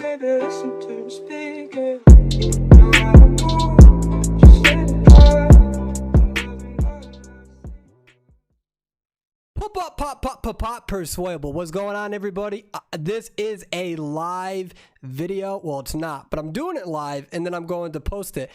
baby, listen to me speaking. No matter what, just let it go. Pop, persuadable. What's going on, everybody? This is a live video. Well, it's not, but I'm doing it live, and then I'm going to post it.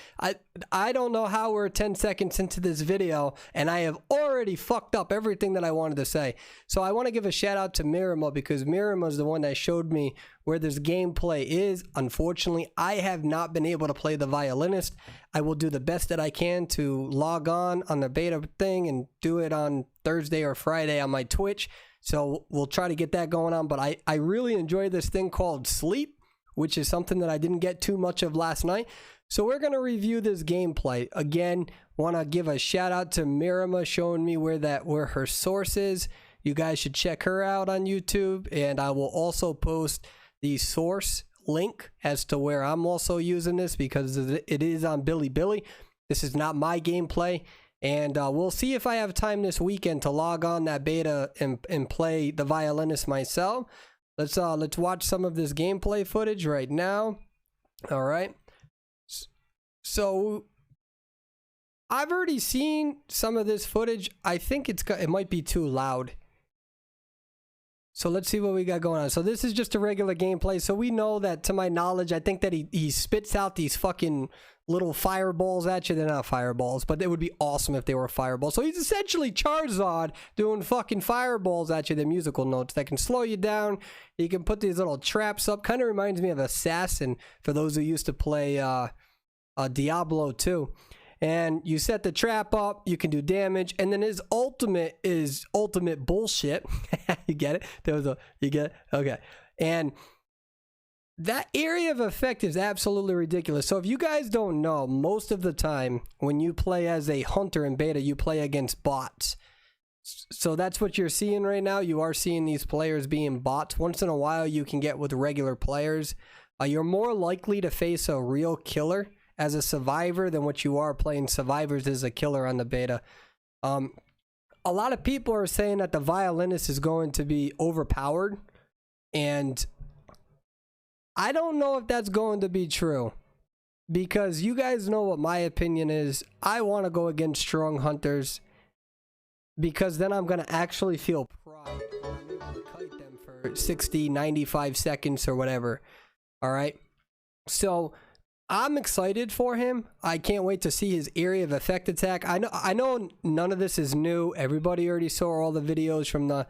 I don't know how we're 10 seconds into this video, and I have already fucked up everything that I wanted to say. So I want to give a shout out to Mirama, because Mirama is the one that showed me where this gameplay is. Unfortunately, I have not been able to play the Violinist. I will do the best that I can to log on the beta thing and do it on Thursday or Friday on my Twitch. So we'll try to get that going on. But I really enjoy this thing called Sleep, which is something that I didn't get too much of last night. So we're going to review this gameplay. Again, want to give a shout out to Mirama showing me where her source is. You guys should check her out on YouTube. And I will also post the source link as to where I'm also using this, because it is on Bilibili. This is not my gameplay. And we'll see if I have time this weekend to log on that beta and play the Violinist myself. Let's watch some of this gameplay footage right now. All right. So I've already seen some of this footage. I think it might be too loud. So let's see what we got going on. So this is just a regular gameplay. So we know that, to my knowledge, I think that he spits out these fucking little fireballs at you. They're not fireballs, but it would be awesome if they were fireballs. So he's essentially Charizard doing fucking fireballs at you, the musical notes that can slow you down. You can put these little traps up. Kind of reminds me of Assassin, for those who used to play Diablo 2. And you set the trap up, you can do damage, and then his ultimate is ultimate bullshit. You get it? You get it? Okay. And that area of effect is absolutely ridiculous. So if you guys don't know, most of the time when you play as a hunter in beta, you play against bots. So that's what you're seeing right now. You are seeing these players being bots. Once in a while, you can get with regular players. You're more likely to face a real killer as a survivor than what you are playing survivors as a killer on the beta. A lot of people are saying that the Violinist is going to be overpowered, and I don't know if that's going to be true, because you guys know what my opinion is. I want to go against strong hunters, because then I'm going to actually feel pride when I'm able to kite them for 60, 95 seconds or whatever. All right. So I'm excited for him. I can't wait to see his area of effect attack. I know none of this is new. Everybody already saw all the videos from the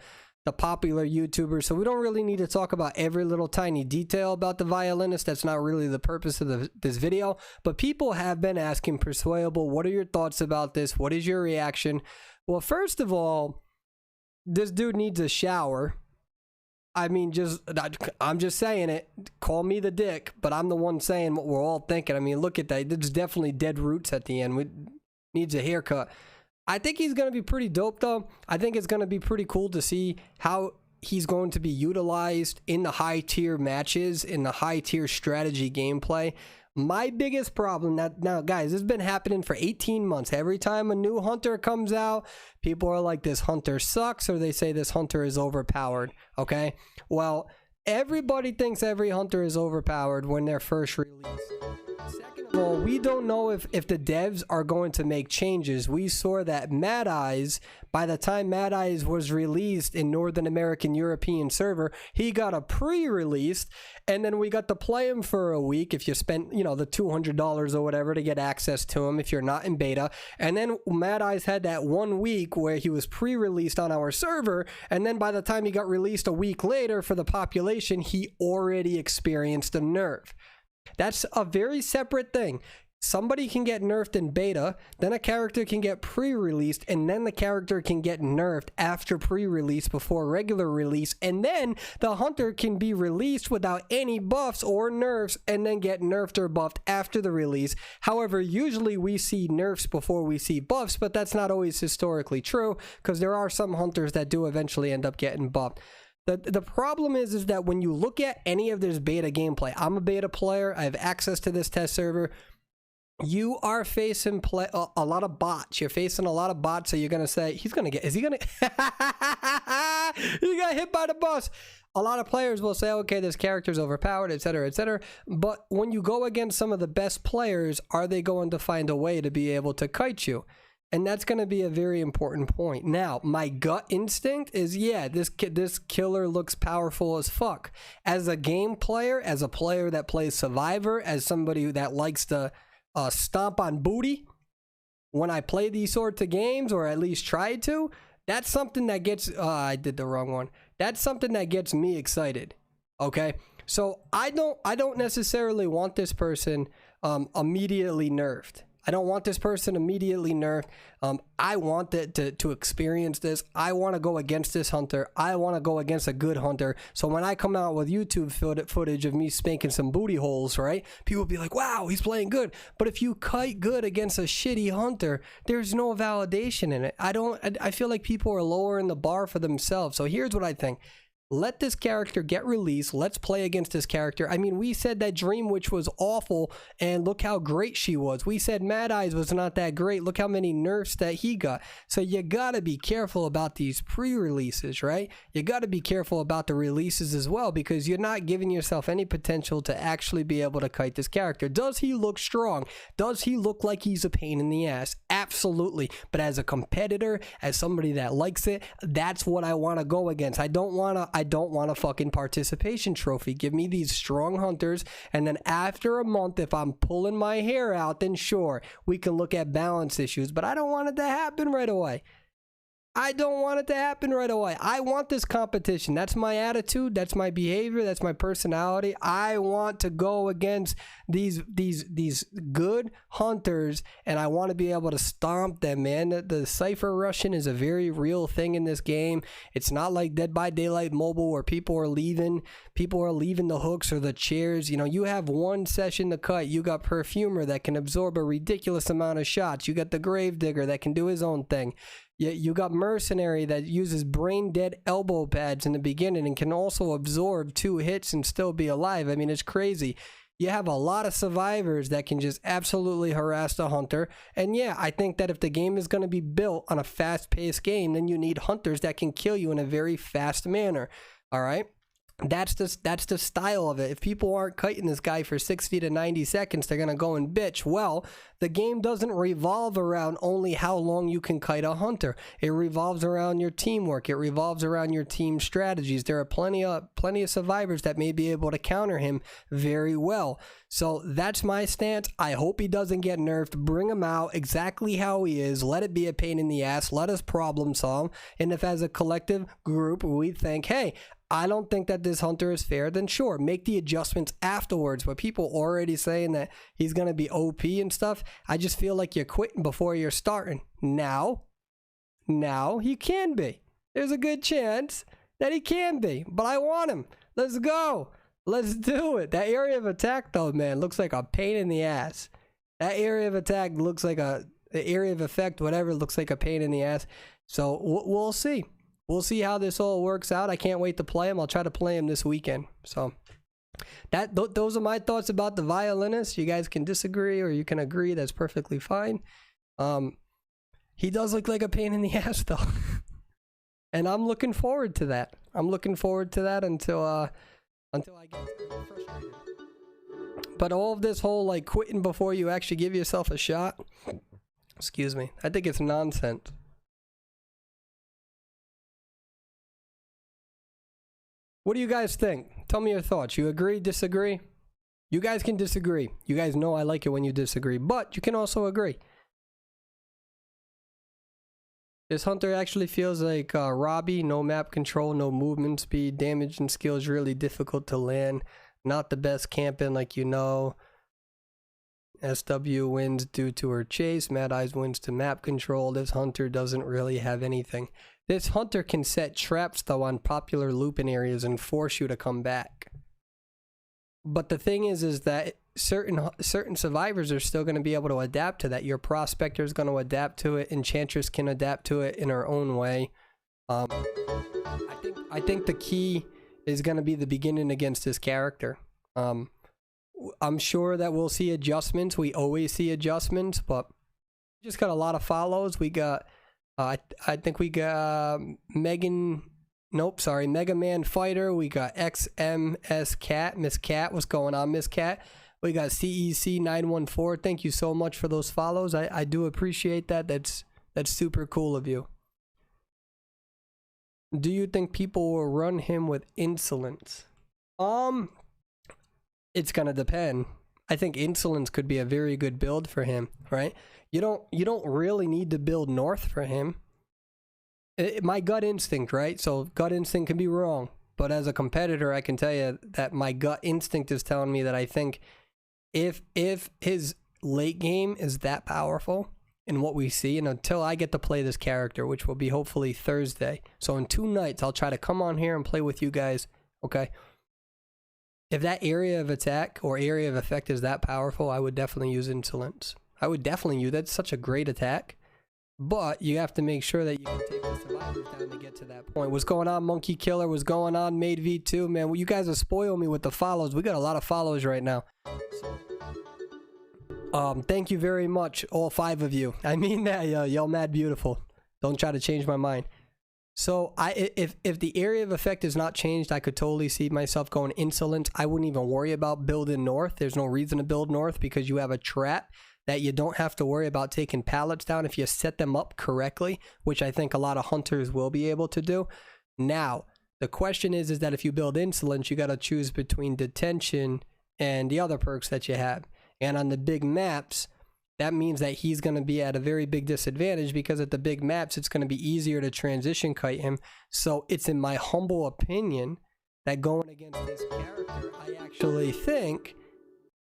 popular YouTubers, so we don't really need to talk about every little tiny detail about the Violinist. That's not really the purpose of this video. But people have been asking, Persuadable, what are your thoughts about this? What is your reaction? Well, first of all, this dude needs a shower. I mean, I'm just saying it. Call me the dick, but I'm the one saying what we're all thinking. I mean, look at that. There's definitely dead roots at the end. Needs a haircut. I think he's going to be pretty dope, though. I think it's going to be pretty cool to see how he's going to be utilized in the high-tier matches, in the high-tier strategy gameplay. My biggest problem, now guys, this has been happening for 18 months. Every time a new hunter comes out, people are like, this hunter sucks, or they say this hunter is overpowered, okay? Well, everybody thinks every hunter is overpowered when they're first released. Second of all, we don't know if the devs are going to make changes. We saw that Mad Eyes, by the time Mad Eyes was released in Northern American European server, he got a pre-release, and then we got to play him for a week if you spent, you know, the $200 or whatever to get access to him if you're not in beta. And then Mad Eyes had that 1 week where he was pre-released on our server, and then by the time he got released a week later for the population, he already experienced a nerf. That's a very separate thing. Somebody can get nerfed in beta, then a character can get pre-released, and then the character can get nerfed after pre-release before regular release, and then the hunter can be released without any buffs or nerfs and then get nerfed or buffed after the release. However, usually we see nerfs before we see buffs, but that's not always historically true, because there are some hunters that do eventually end up getting buffed. The problem is that when you look at any of this beta gameplay, I'm a beta player, I have access to this test server, you are facing a lot of bots. You're facing a lot of bots, so you're going to say, he got hit by the bus. a lot of players will say, okay, this character's overpowered, etc., etc. But when you go against some of the best players, are they going to find a way to be able to kite you? And that's going to be a very important point. Now, my gut instinct is, yeah, this killer looks powerful as fuck. As a game player, as a player that plays Survivor, as somebody that likes to stomp on booty, when I play these sorts of games, or at least try to, that's something that gets, I did the wrong one. That's something that gets me excited. Okay? So I don't necessarily want this person immediately nerfed. I don't want this person immediately nerfed. I want to experience this. I want to go against this hunter. I want to go against a good hunter. So when I come out with YouTube footage of me spanking some booty holes, right? People will be like, wow, he's playing good. But if you kite good against a shitty hunter, there's no validation in it. I feel like people are lowering the bar for themselves. So here's what I think. Let this character get released. Let's play against this character. I mean, we said that Dream Witch was awful, and look how great she was. We said Mad Eyes was not that great. Look how many nerfs that he got. So you gotta be careful about these pre-releases, right? You gotta be careful about the releases as well, because you're not giving yourself any potential to actually be able to kite this character. Does he look strong? Does he look like he's a pain in the ass? Absolutely. But as a competitor, as somebody that likes it, that's what I want to go against. I don't want a fucking participation trophy. Give me these strong hunters, and then after a month, if I'm pulling my hair out, then sure, we can look at balance issues, but I don't want it to happen right away. I don't want it to happen right away. I want this competition. That's my attitude. That's my behavior. That's my personality. I want to go against these good hunters, and I want to be able to stomp them, man. The Cypher Russian is a very real thing in this game. It's not like Dead by Daylight Mobile where people are leaving the hooks or the chairs. You know, you have one session to cut. You got Perfumer that can absorb a ridiculous amount of shots. You got the Gravedigger that can do his own thing. You got Mercenary that uses brain dead elbow pads in the beginning and can also absorb 2 hits and still be alive. I mean, it's crazy. You have a lot of survivors that can just absolutely harass the hunter. And yeah, I think that if the game is going to be built on a fast-paced game, then you need hunters that can kill you in a very fast manner. All right? That's the style of it. If people aren't kiting this guy for 60 to 90 seconds, they're going to go and bitch. Well, the game doesn't revolve around only how long you can kite a hunter. It revolves around your teamwork. It revolves around your team strategies. There are plenty of survivors that may be able to counter him very well. So that's my stance. I hope he doesn't get nerfed. Bring him out exactly how he is. Let it be a pain in the ass. Let us problem solve. And if as a collective group we think, hey, I don't think that this hunter is fair, then sure, make the adjustments afterwards. But people already saying that he's going to be OP and stuff, I just feel like you're quitting before you're starting. Now he can be. There's a good chance that he can be, but I want him. Let's go. Let's do it. That area of attack, though, man, looks like a pain in the ass. That area of attack looks like the area of effect, whatever, looks like a pain in the ass. So we'll see. We'll see how this all works out. I can't wait to play him. I'll try to play him this weekend. So those are my thoughts about the Violinist. You guys can disagree or you can agree. That's perfectly fine. He does look like a pain in the ass, though. And I'm looking forward to that. I'm looking forward to that until I get frustrated. But all of this whole like quitting before you actually give yourself a shot, excuse me, I think it's nonsense. What do you guys think? Tell me your thoughts. You agree, disagree? You guys can disagree. You guys know I like it when you disagree, but you can also agree. This hunter actually feels like Robbie. No map control, no movement speed, damage and skills really difficult to land. Not the best camping, like you know. SW wins due to her chase. Mad Eyes wins to map control. This hunter doesn't really have anything. This hunter can set traps, though, on popular looping areas and force you to come back. But the thing is that certain survivors are still going to be able to adapt to that. Your prospector is going to adapt to it. Enchantress can adapt to it in her own way. I think the key is going to be the beginning against this character. I'm sure that we'll see adjustments. We always see adjustments, but we just got a lot of follows. We got, I think we got Megan Nope, sorry. Mega Man Fighter. We got XMS Cat. Miss Cat. What's going on, Miss Cat? We got CEC914. Thank you so much for those follows. I do appreciate that. That's super cool of you. Do you think people will run him with insolence? It's gonna depend. I think insolence could be a very good build for him, right? You don't really need to build north for him. My gut instinct, right? So gut instinct can be wrong, but as a competitor, I can tell you that my gut instinct is telling me that I think if his late game is that powerful in what we see, and until I get to play this character, which will be hopefully Thursday, so in 2 nights, I'll try to come on here and play with you guys, okay? If that area of attack or area of effect is that powerful, I would definitely use insolence. I would definitely use that's such a great attack. But you have to make sure that you can take the survivors down to get to that point. What's going on, Monkey Killer? What's going on, Made V2? Man, well, you guys are spoiling me with the follows. We got a lot of follows right now. Thank you very much, all 5 of you. I mean that, y'all mad beautiful. Don't try to change my mind. So if the area of effect is not changed, I could totally see myself going insolent. I wouldn't even worry about building north. There's no reason to build north because you have a trap that you don't have to worry about taking pallets down if you set them up correctly, which I think a lot of hunters will be able to do. Now, the question is that if you build insolence, you got to choose between detention and the other perks that you have. And on the big maps, that means that he's going to be at a very big disadvantage because at the big maps, it's going to be easier to transition kite him. So it's in my humble opinion that going against this character, I actually think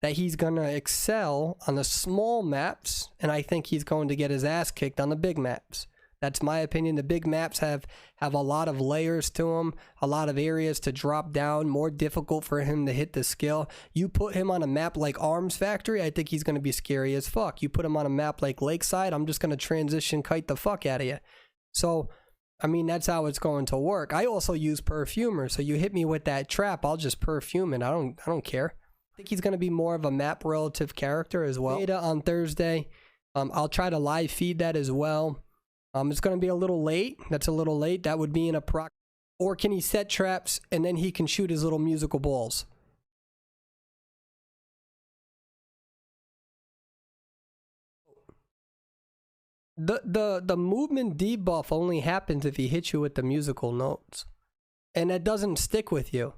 that he's going to excel on the small maps, and I think he's going to get his ass kicked on the big maps. That's my opinion. The big maps have a lot of layers to them, a lot of areas to drop down, more difficult for him to hit the skill. You put him on a map like Arms Factory, I think he's going to be scary as fuck. You put him on a map like Lakeside, I'm just going to transition kite the fuck out of you. So, I mean, that's how it's going to work. I also use Perfumer, so you hit me with that trap, I'll just perfume it. I don't care. I think he's going to be more of a map relative character as well. Beta on Thursday. I'll try to live feed that as well. It's going to be a little late. That's a little late. That would be in a proc. Or can he set traps and then he can shoot his little musical balls? The movement debuff only happens if he hits you with the musical notes. And that doesn't stick with you.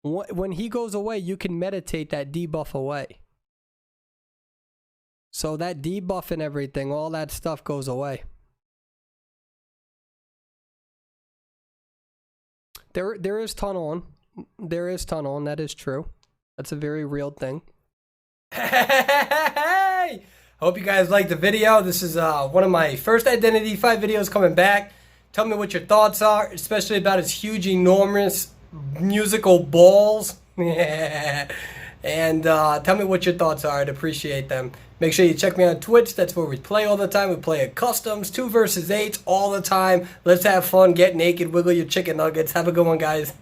When he goes away, you can meditate that debuff away. So that debuff and everything, all that stuff goes away. There is tunneling. There is tunneling, that is true. That's a very real thing. Hey! Hope you guys liked the video. This is one of my first Identity 5 videos coming back. Tell me what your thoughts are, especially about his huge, enormous musical balls. And tell me what your thoughts are. I'd appreciate them. Make sure you check me on Twitch. That's where we play all the time. We play at customs, 2 versus 8 all the time. Let's have fun, get naked, wiggle your chicken nuggets. Have a good one, guys.